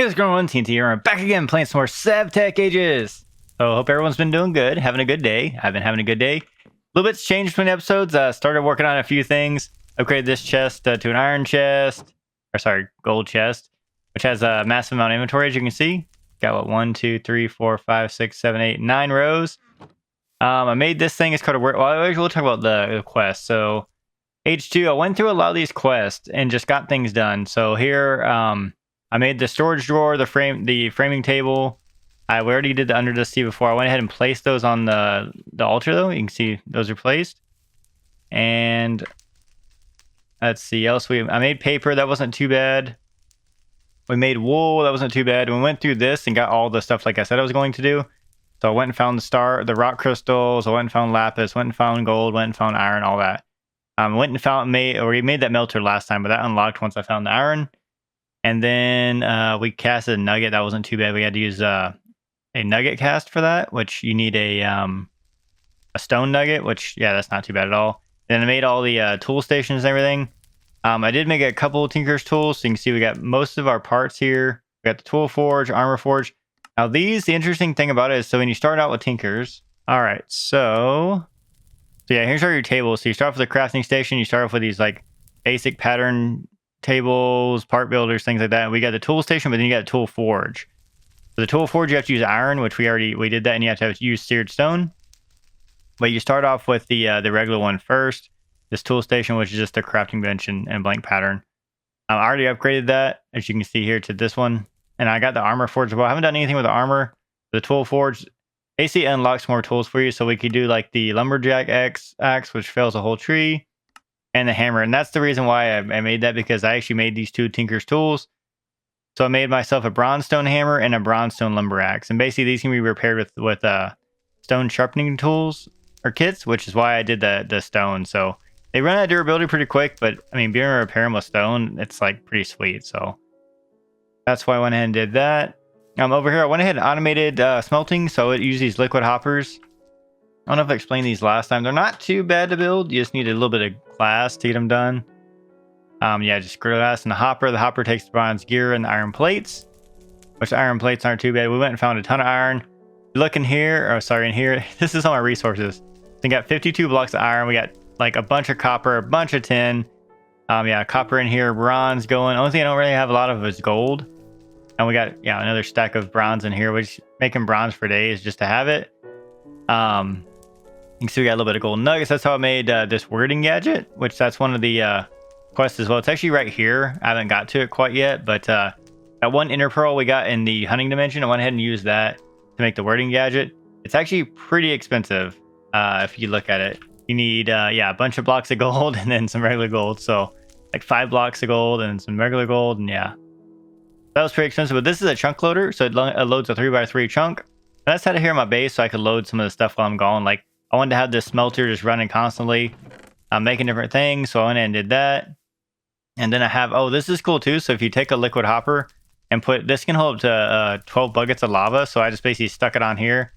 What is going on, TNT? We're back again playing some more SevtechAges. So hope everyone's been doing good, having a good day. I've been having a good day. A little bit's changed between episodes. Started working on a few things. Upgraded this chest to an iron chest, or sorry, gold chest, which has a massive amount of inventory, as you can see. Got what, 1, 2, 3, 4, 5, 6, 7, 8, 9 rows. I made this thing. It's called a work. Well, we'll talk about the quest. So H2, I went through a lot of these quests and just got things done. So here, I made the storage drawer, the framing table. We already did the under the sea before. I went ahead and placed those on the altar, though. You can see those are placed. And let's see else. I made paper. That wasn't too bad. We made wool. That wasn't too bad. We went through this and got all the stuff like I said I was going to do. So I went and found the rock crystals. I went and found lapis. Went and found gold. Went and found iron. All that. Went and we made that melter last time, but that unlocked once I found the iron. And then we casted a nugget. That wasn't too bad. We had to use a nugget cast for that, which you need a stone nugget, which, yeah, that's not too bad at all. Then I made all the tool stations and everything. I did make a couple of Tinker's tools. So you can see we got most of our parts here. We got the tool forge, armor forge. Now the interesting thing about it is, so when you start out with Tinker's, all right, so yeah, here's all your tables. So you start off with the crafting station. You start off with these like basic pattern tables, part builders, things like that. We got the tool station, but then you got the tool forge. For the tool forge, you have to use iron, which we did that, and you have to use seared stone. But you start off with the regular one first. This tool station, which is just a crafting bench and blank pattern. I already upgraded that, as you can see here, to this one. And I got the armor forge as well. I haven't done anything with the armor. The tool forge basically unlocks more tools for you. So we could do like the lumberjack axe, which fells a whole tree, and the hammer. And that's the reason why I made that, because I actually made these two Tinker's tools. So I made myself a bronzestone hammer and a bronzestone lumber axe. And basically these can be repaired with stone sharpening tools or kits, which is why I did the stone. So they run out of durability pretty quick, but I mean, being able to repair them with stone, it's like pretty sweet. So that's why I went ahead and did that. Over here, I went ahead and automated smelting. So it uses these liquid hoppers. I don't know if I explained these last time. They're not too bad to build. You just need a little bit of glass to get them done. Yeah, just glass and the hopper. The hopper takes the bronze gear and the iron plates, which the iron plates aren't too bad. We went and found a ton of iron. Look in here, in here. This is all my resources. We got 52 blocks of iron. We got like a bunch of copper, a bunch of tin. Yeah, copper in here, bronze going. Only thing I don't really have a lot of is gold. And we got, yeah, another stack of bronze in here, which making bronze for days just to have it. You can see we got a little bit of gold nuggets. That's how I made this wording gadget, which that's one of the quests as well. It's actually right here. I haven't got to it quite yet, but that one inner pearl we got in the hunting dimension, I went ahead and used that to make the wording gadget. It's actually pretty expensive if you look at it. You need, yeah, a bunch of blocks of gold and then some regular gold. So like 5 blocks of gold and some regular gold, and yeah. That was pretty expensive, but this is a chunk loader, so it loads a 3x3 chunk. And that's had it here in my base so I could load some of the stuff while I'm gone. Like, I wanted to have this smelter just running constantly, making different things, so I went in and did that. And then I have, oh, this is cool too. So if you take a liquid hopper and this can hold up to 12 buckets of lava. So I just basically stuck it on here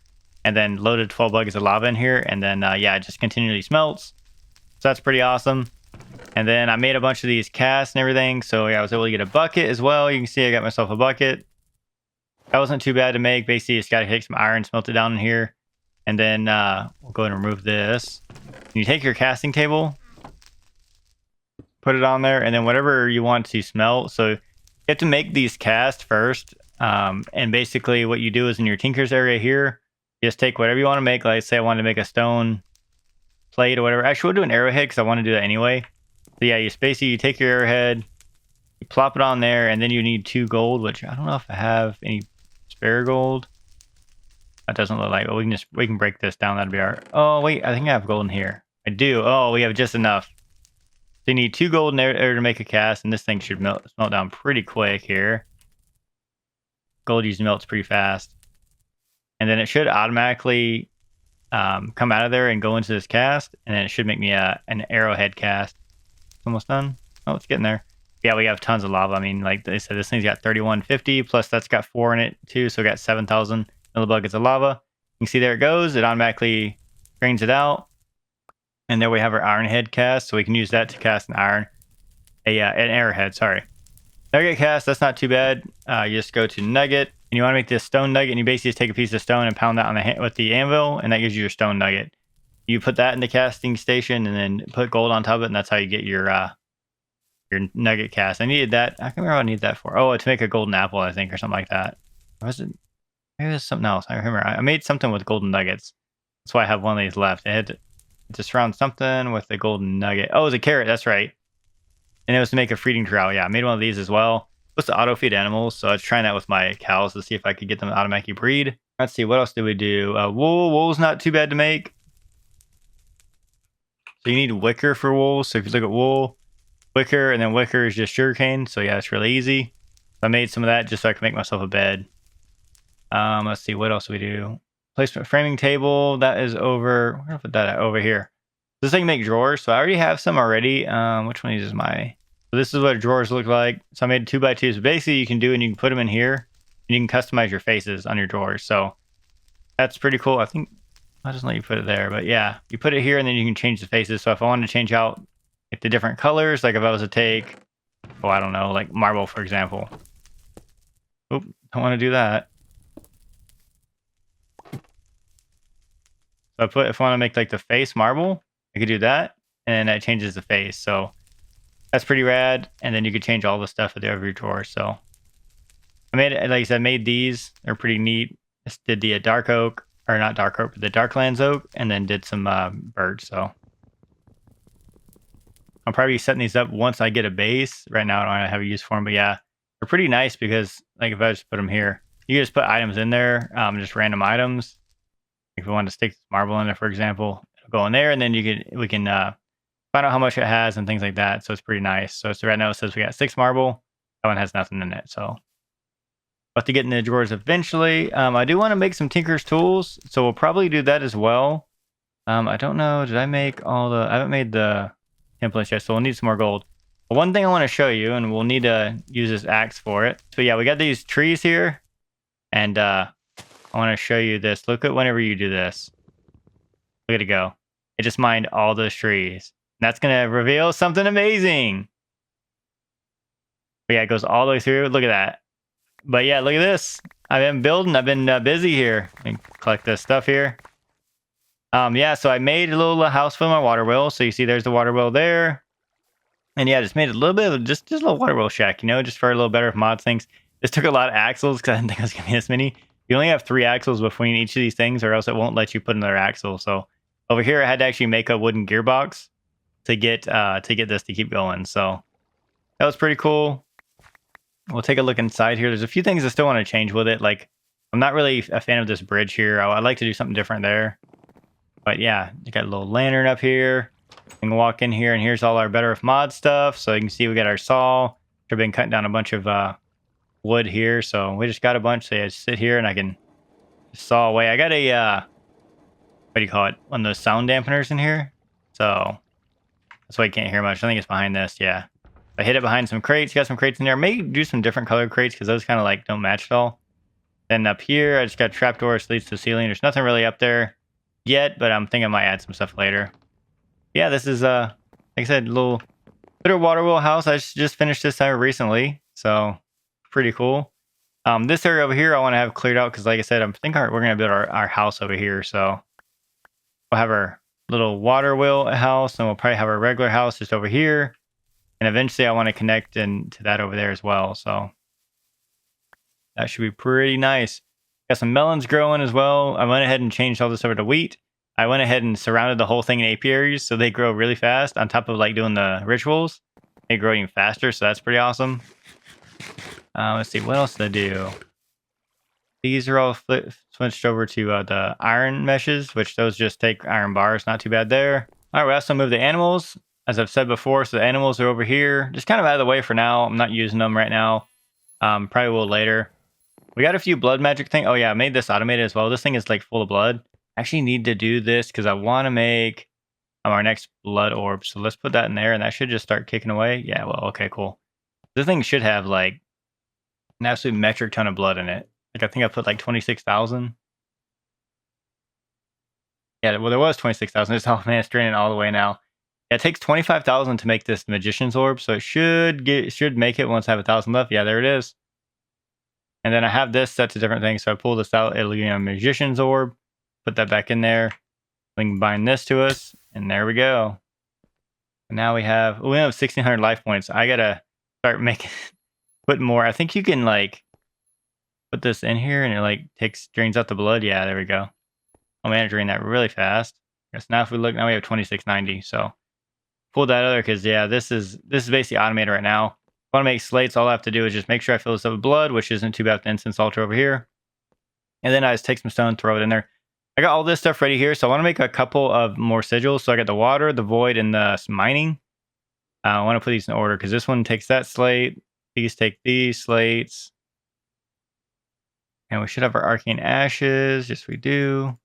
and then loaded 12 buckets of lava in here. And then, yeah, it just continually smelts. So that's pretty awesome. And then I made a bunch of these casts and everything. So yeah, I was able to get a bucket as well. You can see I got myself a bucket. That wasn't too bad to make. Basically, just got to take some iron, smelt it down in here. And then we'll go ahead and remove this. And you take your casting table, put it on there, and then whatever you want to smelt. So you have to make these casts first. And basically what you do is in your Tinker's area here, you just take whatever you want to make. Like say I wanted to make a stone plate or whatever. Actually, we'll do an arrowhead because I want to do that anyway. So yeah, you take your arrowhead, you plop it on there, and then you need 2 gold, which I don't know if I have any spare gold. That doesn't look like it. We can break this down. That'd be alright. Oh wait, I think I have gold in here. I do. Oh, we have just enough. So you need 2 gold in there to make a cast, and this thing should smelt down pretty quick here. Gold usually melts pretty fast. And then it should automatically come out of there and go into this cast, and then it should make me an arrowhead cast. Almost done. Oh, it's getting there. Yeah, we have tons of lava. I mean, like they said, this thing's got 3150, plus that's got 4 in it too, so we got 7,000 millibuckets of lava. You can see there it goes. It automatically drains it out. And there we have our iron head cast, so we can use that to cast an arrowhead, sorry. Nugget cast, that's not too bad. You just go to nugget, and you want to make this stone nugget, and you basically just take a piece of stone and pound that on the with the anvil, and that gives you your stone nugget. You put that in the casting station, and then put gold on top of it, and that's how you get your nugget cast. I needed that. I can't remember what I need that for. Oh, to make a golden apple, I think, or something like that. Or was it? Maybe it was something else. I remember I made something with golden nuggets. That's why I have one of these left. I had to surround something with the golden nugget. Oh, it was a carrot. That's right. And it was to make a feeding trowel. Yeah, I made one of these as well. It was to auto feed animals. So I was trying that with my cows to see if I could get them to automatically breed. Let's see. What else did we do? Wool. Wool's not too bad to make. So you need wicker for wool. So if you look at wool, wicker, and then wicker is just sugarcane. So yeah, it's really easy. So I made some of that just so I could make myself a bed. Let's see. What else do we do? Placement framing table. That is over. Where did I put that at? Over here. This thing make drawers, so I already have some already. Which one is my? So this is what drawers look like. So I made 2x2s. So basically, you can do, and you can put them in here, and you can customize your faces on your drawers. So that's pretty cool. I think I'll just let you put it there, but yeah, you put it here, and then you can change the faces. So if I wanted to change out like the different colors, like if I was to take, oh, I don't know, like marble for example. Oop, don't want to do that. So if I want to make like the face marble, I could do that, and that changes the face. So that's pretty rad. And then you could change all the stuff at the every drawer. So I made, like I said, made these. They're pretty neat. Just did the dark oak, or not dark oak, but the darklands oak, and then did some birds. So I'll probably be setting these up once I get a base. Right now, I don't have a use for them, but yeah, they're pretty nice because like if I just put them here, you just put items in there, just random items. If we want to stick marble in it, for example, it'll go in there, and then we can find out how much it has and things like that. So it's pretty nice. So right now it says we got 6 marble. That one has nothing in it. So we'll have to get in the drawers eventually. I do want to make some Tinker's tools, so we'll probably do that as well. I don't know. Did I make all the? I haven't made the templates yet, so we'll need some more gold. But one thing I want to show you, and we'll need to use this axe for it. So yeah, we got these trees here, and I want to show you this. Look at whenever you do this. Look at it go. It just mined all those trees. And that's going to reveal something amazing. But yeah, it goes all the way through. Look at that. But yeah, look at this. I've been building. I've been busy here. Let me collect this stuff here. Yeah, so I made a little house for my water wheel. So you see there's the water wheel there. And yeah, just made a little bit of just a little water wheel shack, you know, just for a little better mod things. This took a lot of axles because I didn't think it was going to be this many. You only have 3 axles between each of these things, or else it won't let you put another axle. So over here, I had to actually make a wooden gearbox to get this to keep going. So that was pretty cool. We'll take a look inside here. There's a few things I still want to change with it. Like, I'm not really a fan of this bridge here. I'd like to do something different there. But yeah, you got a little lantern up here. You can walk in here, and here's all our Better With Mod stuff. So you can see we got our saw. I've been cutting down a bunch of wood here, so we just got a bunch. So I just sit here and I can just saw away. I got a what do you call it, one of those sound dampeners in here, so that's why you can't hear much. I think it's behind this. Yeah, I hit it behind some crates. Got some crates in there. May do some different colored crates because those kind of like don't match at all. Then up here I just got trapdoors leads to the ceiling. There's nothing really up there yet, but I'm thinking I might add some stuff later. Yeah, this is like I said, a little water wheel house. I just finished this recently, so pretty cool. This area over here I want to have cleared out because, like I said, I think we're going to build our house over here. So we'll have our little water wheel house, and we'll probably have our regular house just over here. And eventually I want to connect into that over there as well. So that should be pretty nice. Got some melons growing as well. I went ahead and changed all this over to wheat. I went ahead and surrounded the whole thing in apiaries so they grow really fast. On top of like doing the rituals, they grow even faster. So that's pretty awesome. Let's see, what else did I do? These are all switched over to the iron meshes, which those just take iron bars. Not too bad there. All right, we also moved the animals, as I've said before. So the animals are over here, just kind of out of the way for now. I'm not using them right now. Probably will later. We got a few blood magic things. Oh yeah, I made this automated as well. This thing is like full of blood. I actually need to do this because I want to make our next blood orb. So let's put that in there, and that should just start kicking away. Yeah, well, okay, cool. This thing should have like an absolute metric ton of blood in it. Like I think I put like 26,000. Yeah, well, there was 26,000. It's all, man, it's draining all the way now. Yeah, it takes 25,000 to make this magician's orb, so it should make it once I have 1,000 left. Yeah, there it is. And then I have this set to different things, so I pull this out. It'll give me a magician's orb. Put that back in there. We can bind this to us, and there we go. And now we have 1,600 life points. I gotta start making put more. I think you can like put this in here, and it like drains out the blood. Yeah, there we go. Oh man, drain that really fast. Yes. Now if we look, now we have 2690. So pull that other because yeah, this is basically automated right now. If I want to make slates, all I have to do is just make sure I fill this up with blood, which isn't too bad with the instance altar over here. And then I just take some stone, throw it in there. I got all this stuff ready here, so I want to make a couple of more sigils. So I got the water, the void, and the mining. I want to put these in order because this one takes that slate. These take these slates. And we should have our arcane ashes. Yes, we do.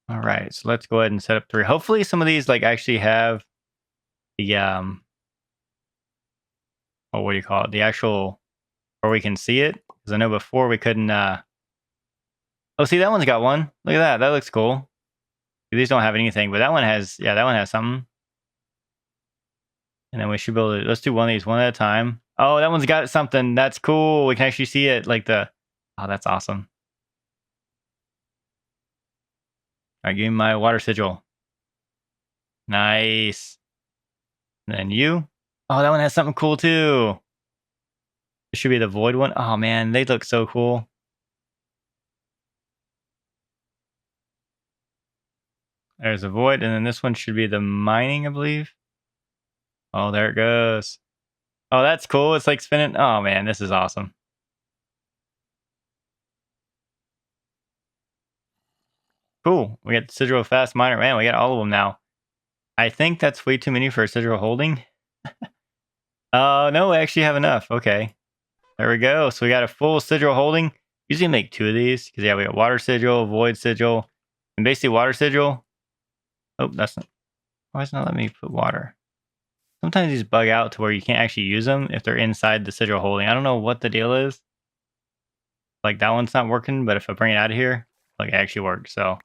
All right, so let's go ahead and set up 3. Hopefully some of these like actually have the what do you call it? The actual where we can see it. Because I know before we couldn't oh, see, that one's got one. Look at that. That looks cool. These don't have anything, but that one has, yeah, that one has something. And then we should be able to, let's do one of these one at a time. Oh, that one's got something. That's cool. We can actually see it like oh, that's awesome. All right, give me my water sigil. Nice. And then you. Oh, that one has something cool too. It should be the void one. Oh man, they look so cool. There's a void, and then this one should be the mining, I believe. Oh, there it goes. Oh, that's cool. It's like spinning. Oh man, this is awesome. Cool. We got the Sigil Fast Miner. Man, we got all of them now. I think that's way too many for a Sigil holding. No, we actually have enough. Okay. There we go. So we got a full Sigil holding. Usually make 2 of these. Because yeah, we got Water Sigil, Void Sigil, and basically Water Sigil. Oh, that's not... Why is it not letting me put water? Sometimes these bug out to where you can't actually use them if they're inside the Sigil holding. I don't know what the deal is. Like that one's not working, but if I bring it out of here, like it actually works. So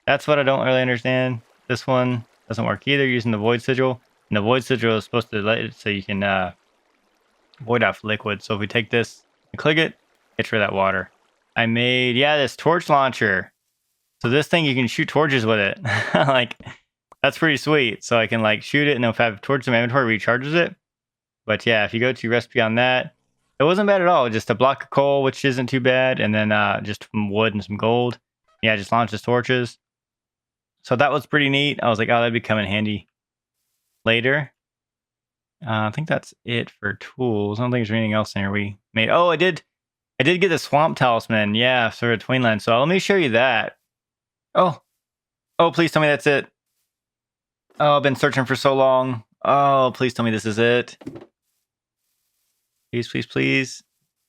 that's what I don't really understand. This one doesn't work either using the Void Sigil. And the Void Sigil is supposed to let it so you can void off liquid. So if we take this and click it, it's for that water. I made, yeah, this torch launcher. So this thing, you can shoot torches with it. Like, that's pretty sweet. So I can like shoot it, and if I have torch in my inventory, recharges it. But yeah, if you go to recipe on that, it wasn't bad at all. Just a block of coal, which isn't too bad, and then just some wood and some gold. Yeah, just launches torches. So that was pretty neat. I was like, oh, that'd be coming handy later. I think that's it for tools. I don't think there's anything else in here we made. Oh, I did get the swamp talisman. Yeah, sort of Tweenland. So let me show you that. Oh, please tell me that's it. Oh, I've been searching for so long. Oh, please tell me this is it. Please, please, please.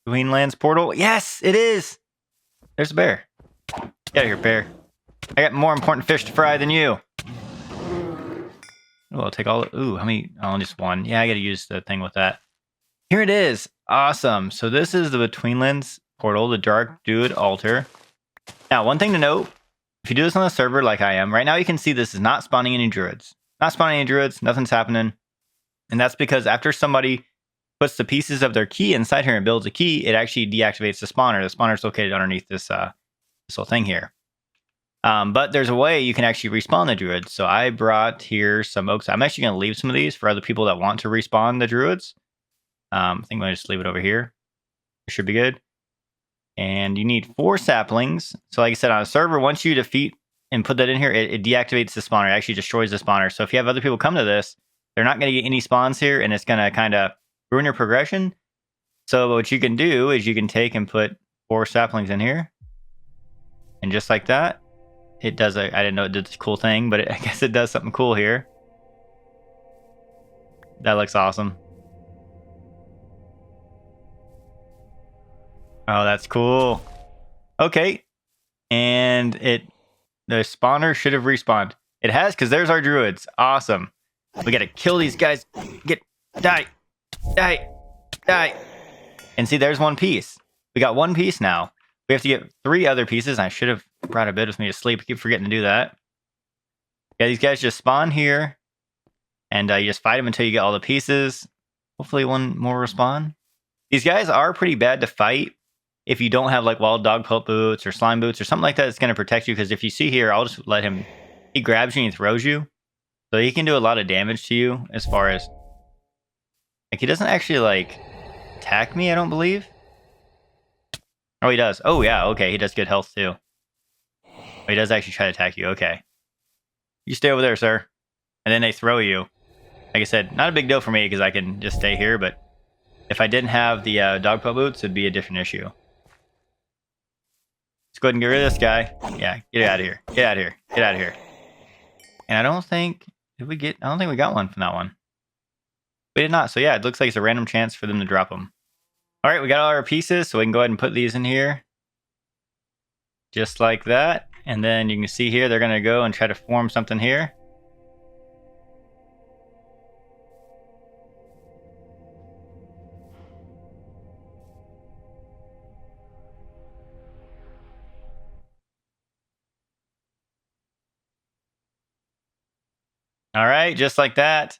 Tweenland's portal. Yes, it is. There's a bear. Get out of here, bear. I got more important fish to fry than you. Oh, I'll take all. Ooh, how many? Oh, just one. Yeah, I got to use the thing with that. Here it is. Awesome. So this is the Betweenlands portal, the Dark Druid altar. Now, one thing to note. If you do this on the server like I am, right now you can see this is not spawning any druids. Not spawning any druids, nothing's happening. And that's because after somebody puts the pieces of their key inside here and builds a key, it actually deactivates the spawner. The spawner is located underneath this little thing here. But there's a way you can actually respawn the druids. So I brought here some oaks. I'm actually going to leave some of these for other people that want to respawn the druids. I think I'm going to just leave it over here. It should be good. And you need 4 saplings. So like I said, on a server, once you defeat and put that in here, it deactivates the spawner. It actually destroys the spawner. So if you have other people come to this, they're not going to get any spawns here, and it's going to kind of ruin your progression. So what you can do is you can take and put 4 saplings in here. And just like that, it does I didn't know it did this cool thing, but I guess it does something cool here. That looks awesome. Oh, that's cool. Okay. And the spawner should have respawned. It has, because there's our druids. Awesome. We got to kill these guys. Die. And see, there's one piece. We got 1 piece now. We have to get 3 other pieces. I should have brought a bed with me to sleep. I keep forgetting to do that. Yeah, these guys just spawn here, and you just fight them until you get all the pieces. Hopefully one more will spawn. These guys are pretty bad to fight if you don't have like wild dog pelt boots or slime boots or something like that that's going to protect you. Because if you see here, I'll just let him, he grabs you and he throws you. So he can do a lot of damage to you as far as, like, he doesn't actually like attack me, I don't believe. Oh, he does. Oh, yeah, okay, he does good health too. Oh, he does actually try to attack you, okay. You stay over there, sir. And then they throw you. Like I said, not a big deal for me because I can just stay here, but if I didn't have the dog pelt boots, it'd be a different issue. Let's go ahead and get rid of this guy. Yeah, get out of here. Get out of here. Get out of here. And I don't think, I don't think we got one from that one. We did not. So yeah, it looks like it's a random chance for them to drop them. All right, we got all our pieces, so we can go ahead and put these in here. Just like that. And then you can see here, they're going to go and try to form something here. All right, just like that.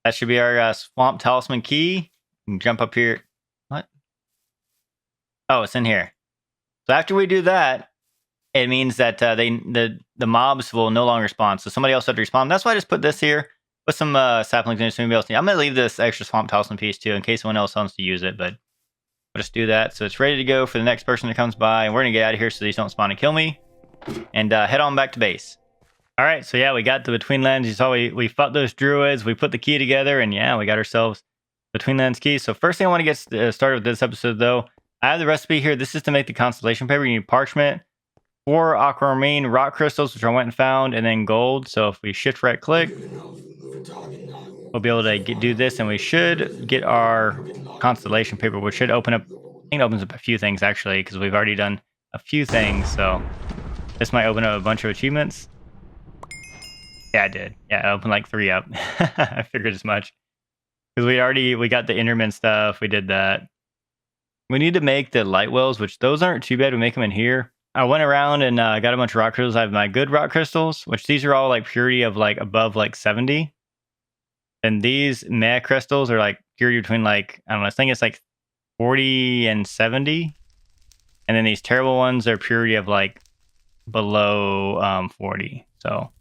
That should be our swamp talisman key. You can jump up here. What? Oh, it's in here. So after we do that, it means that the mobs will no longer spawn. So somebody else had to respawn. That's why I just put this here. Put some saplings in it so anybody else needs. I'm going to leave this extra swamp talisman piece too in case someone else wants to use it. But we'll just do that. So it's ready to go for the next person that comes by. And we're going to get out of here so these don't spawn and kill me. And head on back to base. All right, so yeah, we got the Between Lands. You saw we fought those druids. We put the key together, and yeah, we got ourselves Between Lands key. So first thing I want to get started with this episode, though, I have the recipe here. This is to make the constellation paper. You need parchment, 4 aquamarine rock crystals, which I went and found, and then gold. So if we shift right click, we'll be able to do this, and we should get our constellation paper, which should open up. I think it opens up a few things actually, because we've already done a few things. So this might open up a bunch of achievements. Yeah, I did. Yeah, I opened like 3 up. I figured as much. Because we got the Enderman stuff. We did that. We need to make the light wells, which those aren't too bad. We make them in here. I went around and got a bunch of rock crystals. I have my good rock crystals, which these are all like purity of like above like 70. And these meh crystals are like purity between like, I don't know, I think it's like 40 and 70. And then these terrible ones are purity of like below 40. So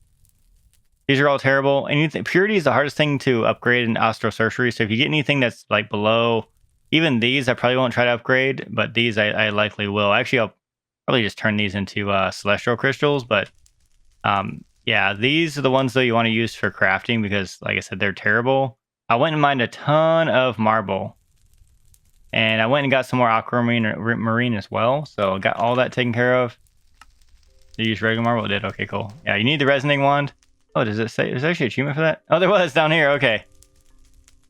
these are all terrible. Anything purity is the hardest thing to upgrade in Astral Sorcery. So if you get anything that's like below, even these, I probably won't try to upgrade, but these I likely will. Actually, I'll probably just turn these into celestial crystals. But yeah, these are the ones that you want to use for crafting because, like I said, they're terrible. I went and mined a ton of marble, and I went and got some more aquamarine or marine as well. So I got all that taken care of. Did you use regular marble? It did. Okay, cool. Yeah, you need the resonating wand. Oh, does it say there's actually an achievement for that? Oh, there was down here. Okay.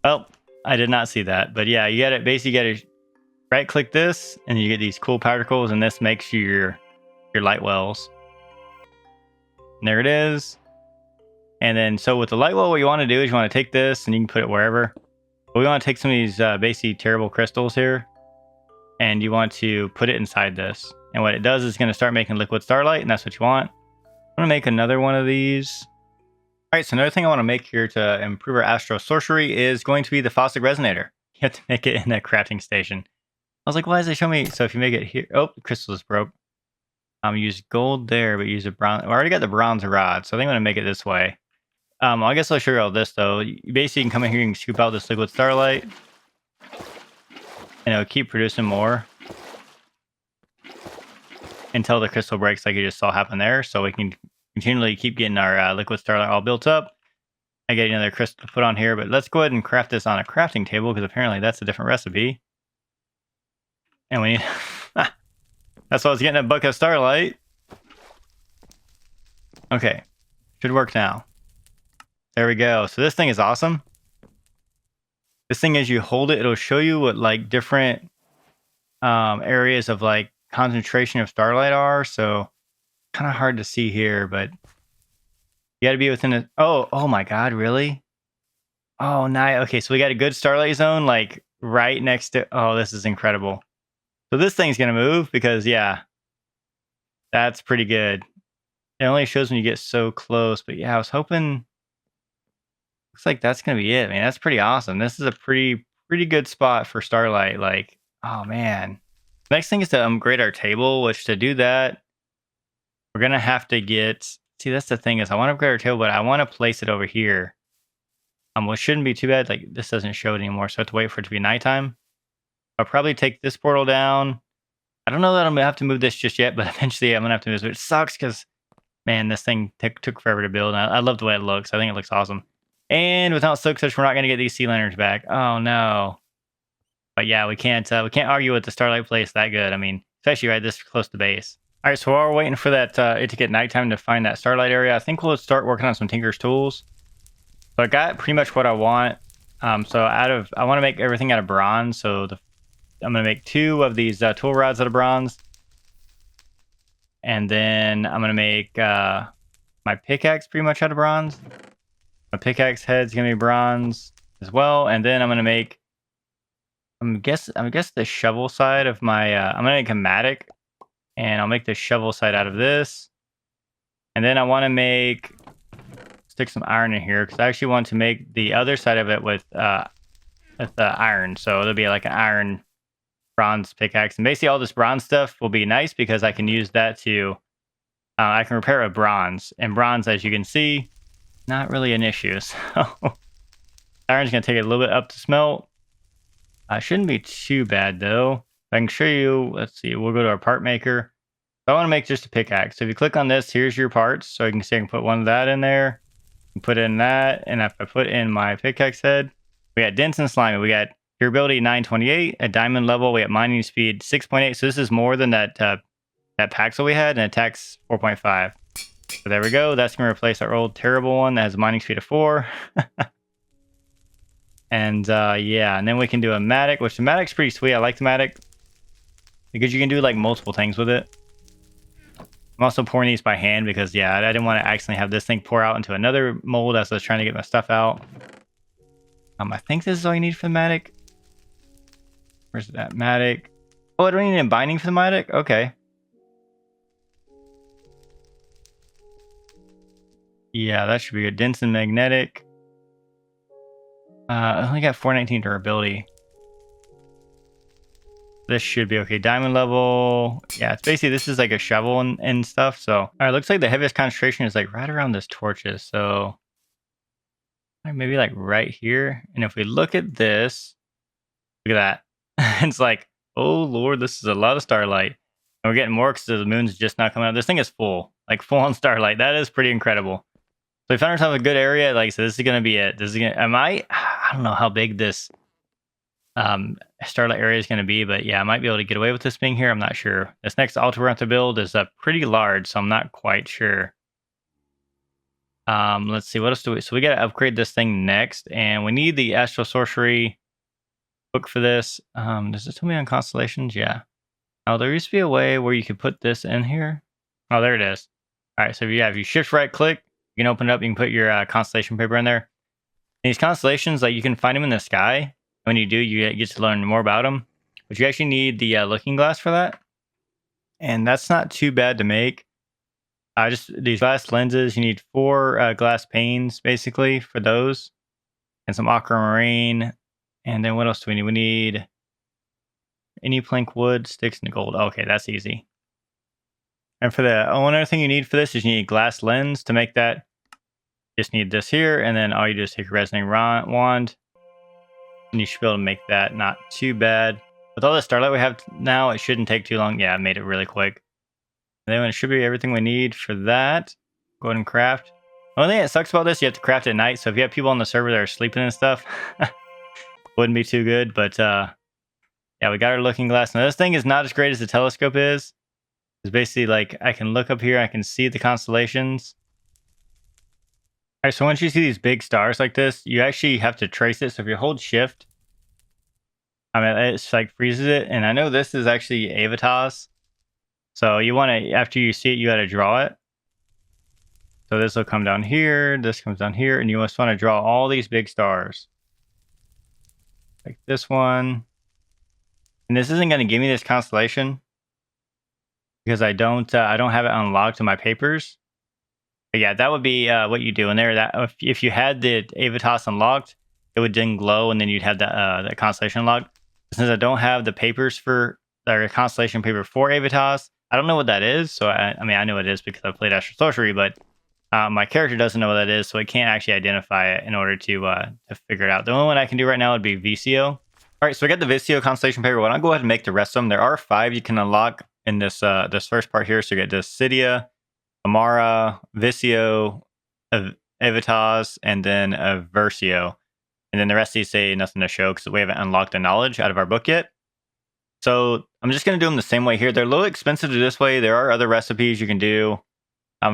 Oh, I did not see that. But yeah, you got to basically right click this and you get these cool particles, and this makes you your light wells. And there it is. And then so with the light well, what you want to do is you want to take this and you can put it wherever. But we want to take some of these basically terrible crystals here, and you want to put it inside this. And what it does is it's going to start making liquid starlight, and that's what you want. I'm going to make another one of these. All right, so another thing I want to make here to improve our Astral Sorcery is going to be the Faucet Resonator. You have to make it in a crafting station. I was like, why does it show me? So if you make it here, oh, the crystal is broke. Use gold there, but use a bronze. I already got the bronze rod, so I think I'm going to make it this way. I guess I'll show you all this, though. You basically can come in here and scoop out this liquid starlight, and it'll keep producing more until the crystal breaks, like you just saw happen there. So we can continually keep getting our liquid starlight all built up. I get another crystal to put on here, but let's go ahead and craft this on a crafting table because apparently that's a different recipe. And we need... That's why I was getting a bucket of starlight. Okay. Should work now. There we go. So this thing is awesome. This thing, as you hold it, it'll show you what like different areas of like concentration of starlight are. So kind of hard to see here, but you got to be within a... Oh my God, really? Oh, nice. Okay, so we got a good starlight zone like right next to... Oh, this is incredible. So this thing's going to move because, yeah, that's pretty good. It only shows when you get so close, but yeah, I was hoping. Looks like that's gonna be it, man. That's pretty awesome. This is a pretty good spot for Starlight. Like, oh man. Next thing is to upgrade our table, which to do that, we're gonna have to get. See, that's the thing is I want to upgrade our table, but I want to place it over here. Which shouldn't be too bad. Like this doesn't show it anymore, so I have to wait for it to be nighttime. I'll probably take this portal down. I don't know that I'm gonna have to move this just yet, but eventually I'm gonna have to move it. Which sucks because man, this thing took forever to build. And I love the way it looks. I think it looks awesome. And without silk touch, we're not gonna get these sea lanterns back. Oh no. But yeah, we can't argue with the Starlight place that good. I mean, especially right this close to base. All right, so while we're waiting for that it to get nighttime to find that Starlight area, I think we'll start working on some Tinker's tools. So I got pretty much what I want. So I want to make everything out of bronze. So I'm gonna make 2 of these tool rods out of bronze, and then I'm gonna make my pickaxe pretty much out of bronze. My pickaxe head's gonna be bronze as well, and then I'm gonna make. I guess the shovel side of my. I'm gonna make a mattock, and I'll make the shovel side out of this, and then I want to stick some iron in here because I actually want to make the other side of it with iron. So it'll be like an iron bronze pickaxe, and basically all this bronze stuff will be nice because I can use that to. I can repair a bronze, and bronze, as you can see, not really an issue. So iron's gonna take it a little bit up to smelt. Shouldn't be too bad though. I can show you. Let's see. We'll go to our part maker. So I want to make just a pickaxe. So if you click on this, here's your parts. So you can see I can put one of that in there, and put in that, and if I put in my pickaxe head, we got dense and slimy. We got durability 928, a diamond level. We got mining speed 6.8. So this is more than that Paxel we had, and attacks 4.5. So there we go. That's gonna replace our old terrible one that has a mining speed of 4. And yeah, and then we can do a mattock, which the mattock's pretty sweet. I like the mattock because you can do like multiple things with it. I'm also pouring these by hand because yeah, I didn't want to accidentally have this thing pour out into another mold as I was trying to get my stuff out. I think this is all you need for the mattock. Where's that mattock? Oh, I don't need any binding for the mattock? Okay. Yeah, that should be good. Dense and magnetic. I only got 419 durability. This should be okay. Diamond level. Yeah, it's basically, this is like a shovel and stuff. So, all right, looks like the heaviest concentration is like right around this torches. So, maybe like right here. And if we look at this, look at that. It's like, oh Lord, this is a lot of starlight. And we're getting more because the moon's just not coming out. This thing is full, like full on starlight. That is pretty incredible. So we found ourselves a good area. Like I said, this is going to be it. This is going to, I don't know how big this starlight area is going to be, but yeah, I might be able to get away with this being here. I'm not sure. This next altar we're going to build is pretty large, so I'm not quite sure. Let's see, what else do we, so we got to upgrade this thing next, and we need the Astral Sorcery book for this. Does it tell me on constellations? Yeah. Oh, there used to be a way where you could put this in here. Oh, there it is. All right, so if you shift right click, you can open it up. You can put your constellation paper in there. And these constellations, like you can find them in the sky. When you do, you get to learn more about them. But you actually need the looking glass for that. And that's not too bad to make. Just these glass lenses, you need 4 glass panes basically for those. And some aquamarine. And then what else do we need? We need any plank wood, sticks, and gold. Okay, that's easy. And for the one other thing you need for this is you need a glass lens to make that. Just need this here, and then all you do is take a resonating wand, and you should be able to make that not too bad. With all the starlight we have now, it shouldn't take too long. Yeah, I made it really quick. And then it should be everything we need for that. Go ahead and craft. The only thing that sucks about this, you have to craft at night. So if you have people on the server that are sleeping and stuff, wouldn't be too good. But yeah, we got our looking glass. Now this thing is not as great as the telescope is. It's basically like I can look up here, I can see the constellations. All right, so once you see these big stars like this, you actually have to trace it. So if you hold shift, I mean, it's like freezes it. And I know this is actually Avatar's. So you want to, after you see it, you got to draw it. So this will come down here, this comes down here, and you just want to draw all these big stars. Like this one. And this isn't going to give me this constellation because I don't have it unlocked in my papers. But yeah, that would be what you do in there. That if you had the Avitas unlocked, it would then glow, and then you'd have the constellation unlocked. Since I don't have the papers for or constellation paper for Avitas, I don't know what that is. So I mean, I know what it is because I played Astral Sorcery, but my character doesn't know what that is, so I can't actually identify it in order to figure it out. The only one I can do right now would be VCO. All right, so I got the VCO constellation paper. Why don't I go ahead and make the rest of them? There are 5 you can unlock in this this first part here. So you get Dissidia, Amara, Vicio, Evitas, and then Versio. And then the rest of these say nothing to show because we haven't unlocked the knowledge out of our book yet. So I'm just going to do them the same way here. They're a little expensive to do this way. There are other recipes you can do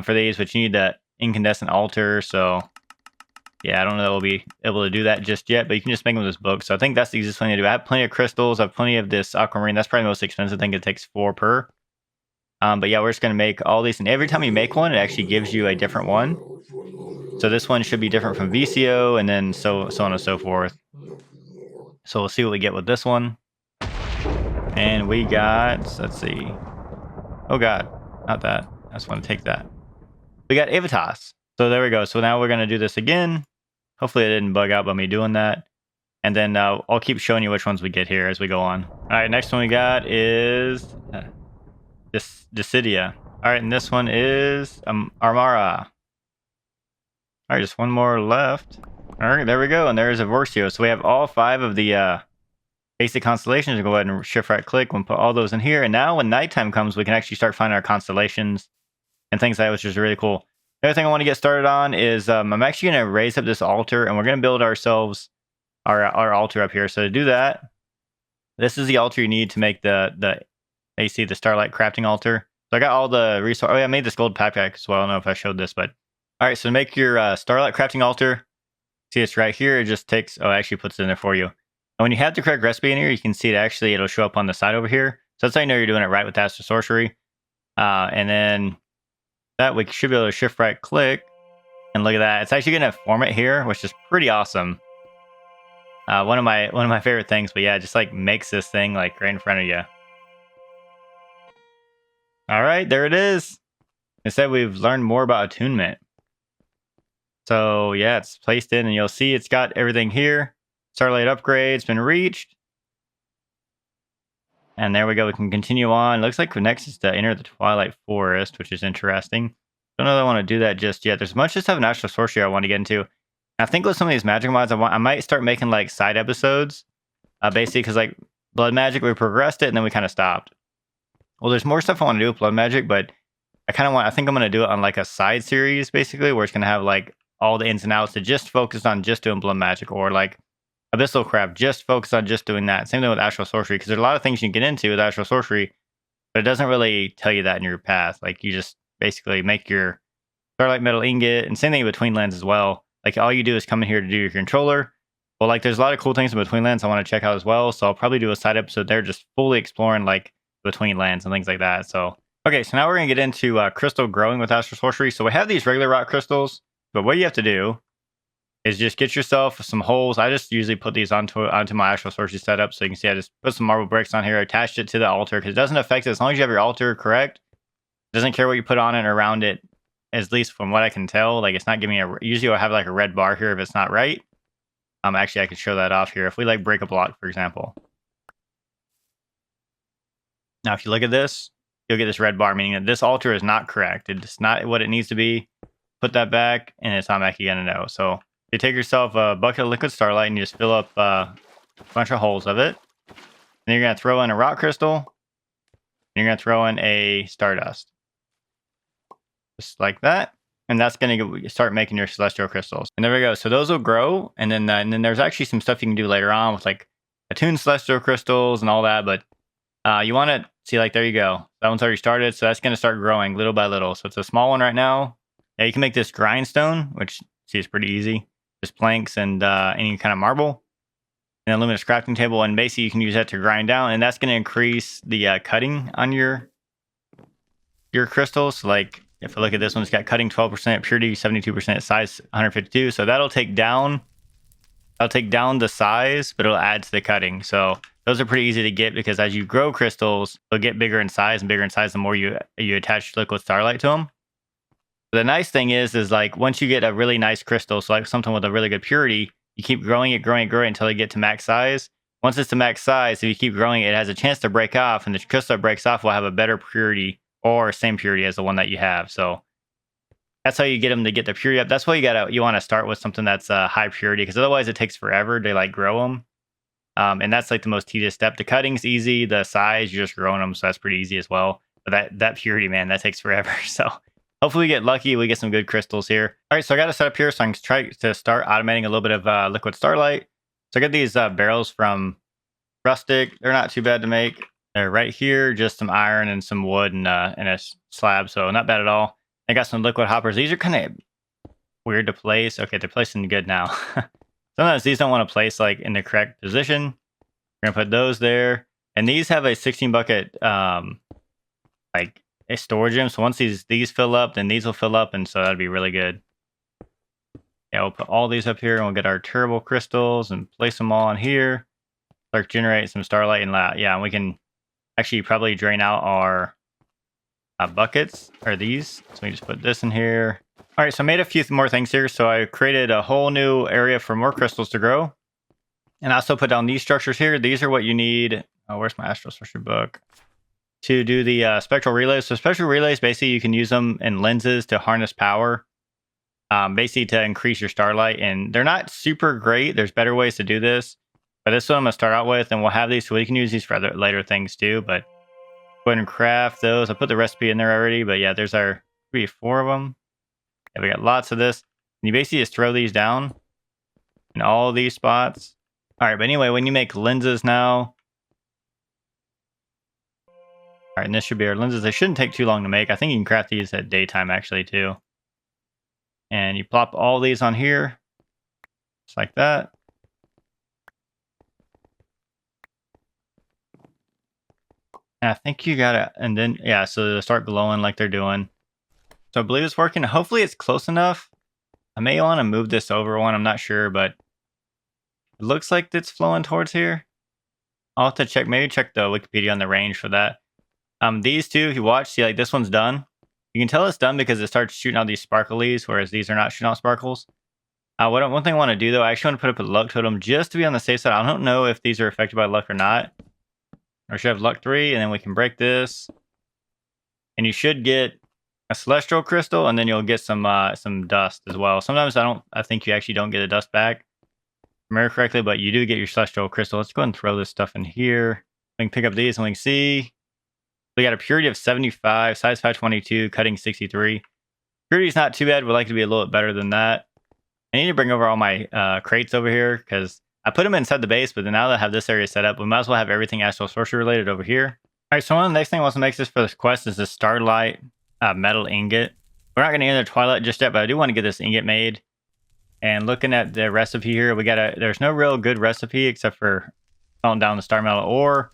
for these, but you need that incandescent altar. So yeah, I don't know that we'll be able to do that just yet, but you can just make them with this book. So I think that's the easiest thing to do. I have plenty of crystals. I have plenty of this aquamarine. That's probably the most expensive thing. It takes 4 per. But yeah, we're just going to make all these. And every time you make one, it actually gives you a different one. So this one should be different from VCO, and then so on and so forth. So we'll see what we get with this one. And we got, let's see. Oh God, not that. I just want to take that. We got Avitas. So there we go. So now we're going to do this again. Hopefully it didn't bug out by me doing that. And then I'll keep showing you which ones we get here as we go on. All right, next one we got is Dissidia. All right, and this one is Armara. All right, just one more left. All right, there we go. And there's a Versio. So we have all 5 of the basic constellations. Go ahead and shift right click. We'll put all those in here. And now when nighttime comes, we can actually start finding our constellations and things like that, which is really cool. The other thing I want to get started on is I'm actually going to raise up this altar, and we're going to build ourselves our altar up here. So to do that, this is the altar you need to make the AC, the Starlight crafting altar. So I got all the resources. Oh yeah, I made this gold pack as well. I don't know if I showed this, but all right. So to make your Starlight crafting altar, see it's right here. It just takes, it actually puts it in there for you. And when you have the correct recipe in here, you can see it actually, it'll show up on the side over here. So that's how you know you're doing it right with Astral Sorcery. And then that we should be able to shift right click and look at that. It's actually going to form it here, which is pretty awesome. One of my favorite things, but yeah, just like makes this thing like right in front of you. All right, there it is. Instead, we've learned more about attunement. So yeah, it's placed in, and you'll see it's got everything here. Starlight upgrade's been reached. And there we go. We can continue on. Looks like next is to enter the Twilight Forest, which is interesting. Don't know that I want to do that just yet. There's a bunch of stuff in Astral Sorcery I want to get into. And I think with some of these magic mods, I might start making like side episodes. Basically, because like Blood Magic, we progressed it and then we kind of stopped. Well, there's more stuff I want to do with Blood Magic, but I think I'm going to do it on like a side series, basically, where it's going to have like all the ins and outs to just focus on just doing Blood Magic, or like Abyssal Craft, just focus on just doing that. Same thing with Astral Sorcery, because there's a lot of things you can get into with Astral Sorcery, but it doesn't really tell you that in your path. Like you just basically make your Starlight Metal Ingot, and same thing in Between Lands as well. Like all you do is come in here to do your controller. Well, like there's a lot of cool things in Between Lands I want to check out as well. So I'll probably do a side episode there, just fully exploring like Between Lands and things like that. So okay, so now we're gonna get into crystal growing with Astral Sorcery. So we have these regular rock crystals, but what you have to do is just get yourself some holes. I just usually put these onto my Astral Sorcery setup. So you can see I just put some marble bricks on here, attached it to the altar, because it doesn't affect it as long as you have your altar correct. It doesn't care what you put on it or around it, at least from what I can tell. Like it's not giving me usually I'll have like a red bar here if it's not right. Actually I could show that off here. If we like break a block, for example. Now if you look at this, you'll get this red bar, meaning that this altar is not correct. It's not what it needs to be. Put that back and it's automatically gonna know. So you take yourself a bucket of liquid starlight and you just fill up a bunch of holes of it. Then you're going to throw in a rock crystal. And you're going to throw in a stardust. Just like that. And that's going to start making your celestial crystals. And there we go. So those will grow. And then there's actually some stuff you can do later on with like attuned celestial crystals and all that. But you want to see, like, there you go. That one's already started. So that's going to start growing little by little. So it's a small one right now. Yeah, you can make this grindstone, which see is pretty easy. Just planks and any kind of marble. And a luminous crafting table. And basically you can use that to grind down. And that's going to increase the cutting on your crystals. Like if I look at this one, it's got cutting 12%, purity 72%, size 152. So that'll take down the size, but it'll add to the cutting. So those are pretty easy to get because as you grow crystals, they'll get bigger in size and bigger in size the more you attach liquid starlight to them. The nice thing is like once you get a really nice crystal, so like something with a really good purity, you keep growing it until you get to max size. Once it's to max size, if you keep growing it, it has a chance to break off, and the crystal that breaks off will have a better purity or same purity as the one that you have. So that's how you get them to get the purity up. That's why you want to start with something that's high purity, because otherwise it takes forever to like grow them. And that's like the most tedious step. The cutting's easy. The size, you're just growing them, so that's pretty easy as well. But that purity, man, that takes forever. So hopefully we get lucky. We get some good crystals here. All right, so I got a setup here, so I can try to start automating a little bit of liquid starlight. So I got these barrels from Rustic. They're not too bad to make. They're right here, just some iron and some wood and a slab, so not bad at all. I got some liquid hoppers. These are kind of weird to place. Okay, they're placing good now. Sometimes these don't want to place like in the correct position. We're gonna put those there, and these have a 16 bucket like a storage room. So once these fill up, then these will fill up, and so that'd be really good. Yeah, we'll put all these up here, and we'll get our turbo crystals and place them all on here. Start generate some starlight and yeah, and we can actually probably drain out our buckets or these. So we just put this in here. All right, so I made a few more things here. So I created a whole new area for more crystals to grow. And I also put down these structures here. These are what you need. Oh, where's my Astral Sorcery book? To do the spectral relays. So spectral relays, basically you can use them in lenses to harness power. Basically to increase your starlight. And they're not super great. There's better ways to do this. But this is what I'm going to start out with. And we'll have these, so we can use these for other later things too. But go ahead and craft those. I put the recipe in there already. But yeah, there's our 4 of them. Yeah, we got lots of this. And you basically just throw these down in all these spots. All right, but anyway, when you make lenses now. All right, and this should be our lenses. They shouldn't take too long to make. I think you can craft these at daytime actually too. And you plop all these on here. Just like that. And I think you gotta, and then, yeah, so they'll start glowing like they're doing. So I believe it's working. Hopefully it's close enough. I may want to move this over one. I'm not sure, but it looks like it's flowing towards here. I'll have to check, maybe check the Wikipedia on the range for that. These two, if you watch, see like this one's done. You can tell it's done because it starts shooting out these sparklies, whereas these are not shooting out sparkles. One thing I want to do though, I actually want to put up a luck totem just to be on the safe side. I don't know if these are affected by luck or not. Or should have luck 3, and then we can break this. And you should get a celestial crystal, and then you'll get some dust as well. Sometimes I think you actually don't get a dust back, if I remember correctly, but you do get your celestial crystal. Let's go ahead and throw this stuff in here. We can pick up these, and we can see we got a purity of 75, size 522, cutting 63. Purity is not too bad. We'd like to be a little bit better than that. I need to bring over all my crates over here because I put them inside the base, but then now that I have this area set up, we might as well have everything Astral Sorcery related over here. All right, so one of the next thing I want to make this for this quest is the Starlight metal ingot. We're not going to enter Twilight just yet, but I do want to get this ingot made. And looking at the recipe here, there's no real good recipe except for falling down the star metal ore.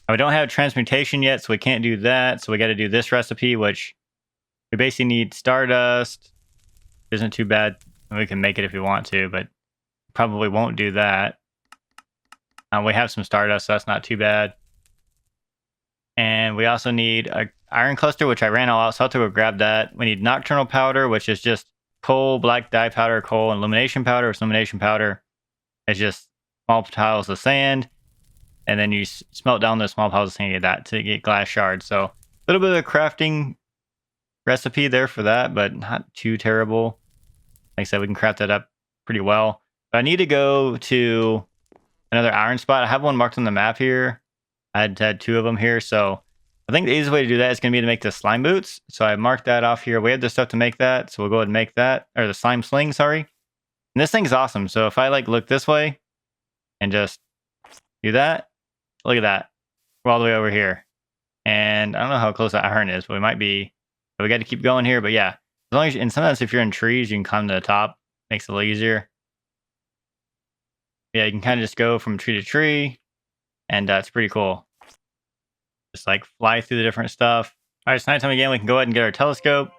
We don't have transmutation yet, so we can't do that. So we got to do this recipe, which we basically need stardust. Isn't too bad. We can make it if we want to, but probably won't do that. We have some stardust, so that's not too bad. And we also need a iron cluster, which I ran all out, so I'll have to go grab that. We need nocturnal powder, which is just coal, black dye powder, coal, and illumination powder. Illumination powder is just small tiles of sand. And then you smelt down those small piles of sand to get glass shards. So a little bit of a crafting recipe there for that, but not too terrible. Like I said, we can craft that up pretty well. But I need to go to another iron spot. I have one marked on the map here. I had 2 of them here. So I think the easiest way to do that is going to be to make the slime boots. So I marked that off here. We have the stuff to make that. So we'll go ahead and make that. Or the slime sling, sorry. And this thing's awesome. So if I like look this way and just do that. Look at that. We're all the way over here. And I don't know how close that iron is, but we might be. But we got to keep going here. But yeah, as long as and sometimes if you're in trees, you can climb to the top. Makes it a little easier. Yeah, you can kind of just go from tree to tree. And it's pretty cool. Just like fly through the different stuff. All right, it's nighttime again. We can go ahead and get our telescope.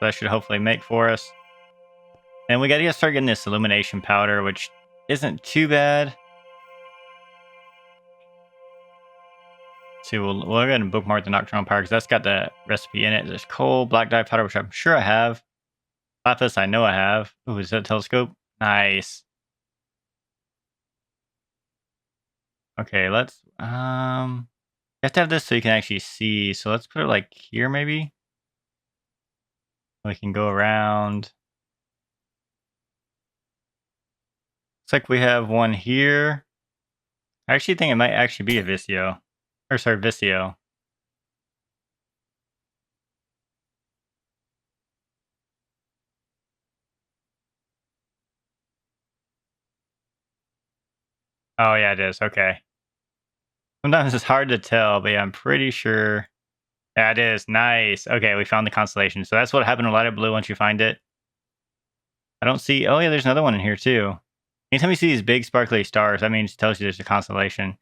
That should hopefully make for us. And we got to start getting this illumination powder, which isn't too bad. See, we'll go ahead and bookmark the nocturnal powder because that's got the recipe in it. There's coal, black dye powder, which I'm sure I have. Lapis, I know I have. Ooh, is that a telescope? Nice. Okay, let's you have to have this so you can actually see. So let's put it like here maybe. We can go around. Looks like we have one here. I actually think it might actually be a Visio. Or sorry, Visio. Oh yeah, it is. Okay. Sometimes it's hard to tell, but yeah, I'm pretty sure. Yeah, it is. Nice. Okay, we found the constellation. So that's what happened to light up blue once you find it. I don't see. Oh yeah, there's another one in here too. Anytime you see these big sparkly stars, that means it tells you there's a constellation.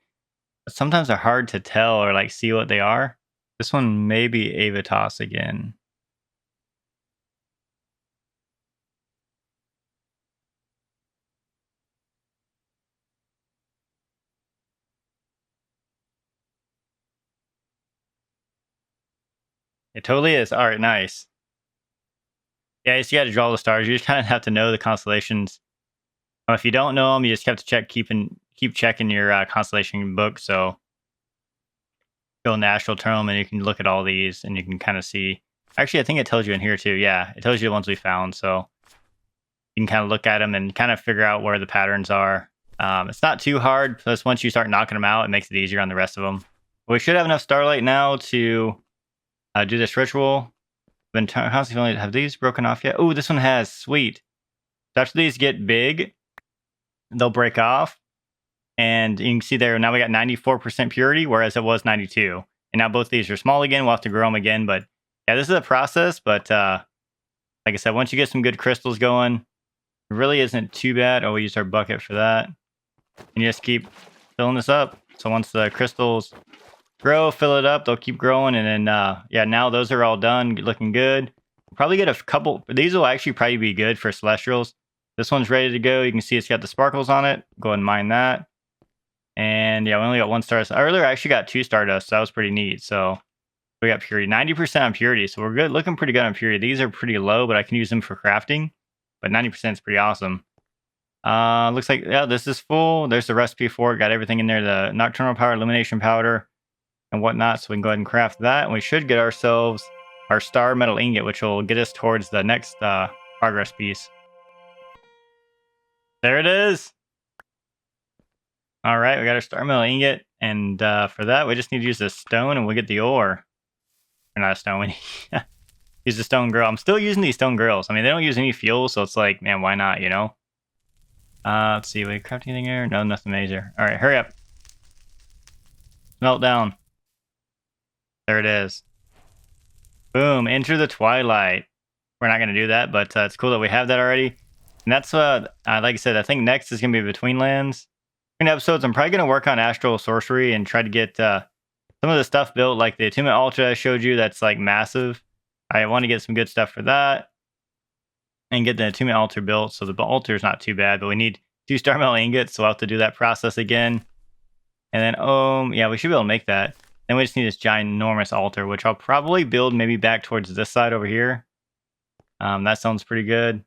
But sometimes they're hard to tell or like see what they are. This one may be Avitas again. It totally is. All right, nice. Yeah, you just got to draw the stars. You just kind of have to know the constellations. If you don't know them, you just have to keep checking your constellation book. So go in the Astral term, and you can look at all these, and you can kind of see. Actually, I think it tells you in here too. Yeah, it tells you the ones we found. So you can kind of look at them and kind of figure out where the patterns are. It's not too hard. Plus, once you start knocking them out, it makes it easier on the rest of them. We should have enough starlight now to do this ritual. Been constantly feeling, have these broken off yet? Oh, this one has. Sweet. So after these get big, they'll break off. And you can see there, now we got 94% purity, whereas it was 92. And now both these are small again. We'll have to grow them again. But yeah, this is a process. But like I said, once you get some good crystals going, it really isn't too bad. Oh, we used our bucket for that. And you just keep filling this up. So once the crystals grow, fill it up, they'll keep growing. And then, yeah, now those are all done, looking good. Probably get a couple. These will actually probably be good for celestials. This one's ready to go. You can see it's got the sparkles on it. Go ahead and mine that. And yeah, we only got 1 star. Earlier, I actually got 2 stardust. So that was pretty neat. So we got purity, 90% on purity. So we're good, looking pretty good on purity. These are pretty low, but I can use them for crafting. But 90% is pretty awesome. Looks like, yeah, this is full. There's the recipe for it. Got everything in there, the nocturnal power, illumination powder, and whatnot. So we can go ahead and craft that. And we should get ourselves our star metal ingot, which will get us towards the next progress piece. There it is. All right, we got our star metal ingot. And for that, we just need to use the stone and we'll get the ore. Or not a stone, we use the stone grill. I'm still using these stone grills. I mean, they don't use any fuel, so it's like, man, why not, you know? Let's see, we craft anything here? No, nothing major. All right, hurry up. Melt down. There it is. Boom, enter the twilight. We're not going to do that, but it's cool that we have that already. And that's, like I said, I think next is going to be Between Lands. In episodes, I'm probably going to work on Astral Sorcery and try to get some of the stuff built, like the attunement altar I showed you that's like massive. I want to get some good stuff for that. And get the attunement altar built. So the altar is not too bad, but we need 2 star metal ingots, so I'll have to do that process again. And then, yeah, we should be able to make that. Then we just need this ginormous altar, which I'll probably build maybe back towards this side over here. That sounds pretty good.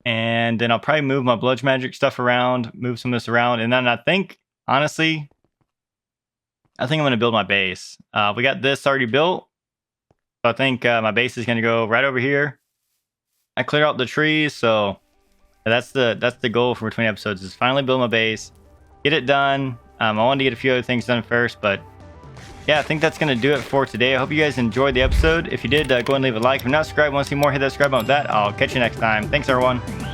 And then I'll probably move my Bludge Magic stuff around, move some of this around. And then I think, honestly, I'm going to build my base. We got this already built. So I think my base is going to go right over here. I clear out the trees, so that's the goal for between episodes, is finally build my base, get it done. I wanted to get a few other things done first, but yeah, I think that's going to do it for today. I hope you guys enjoyed the episode. If you did, go ahead and leave a like. If you're not subscribed, want to see more, hit that subscribe button. With that, I'll catch you next time. Thanks, everyone.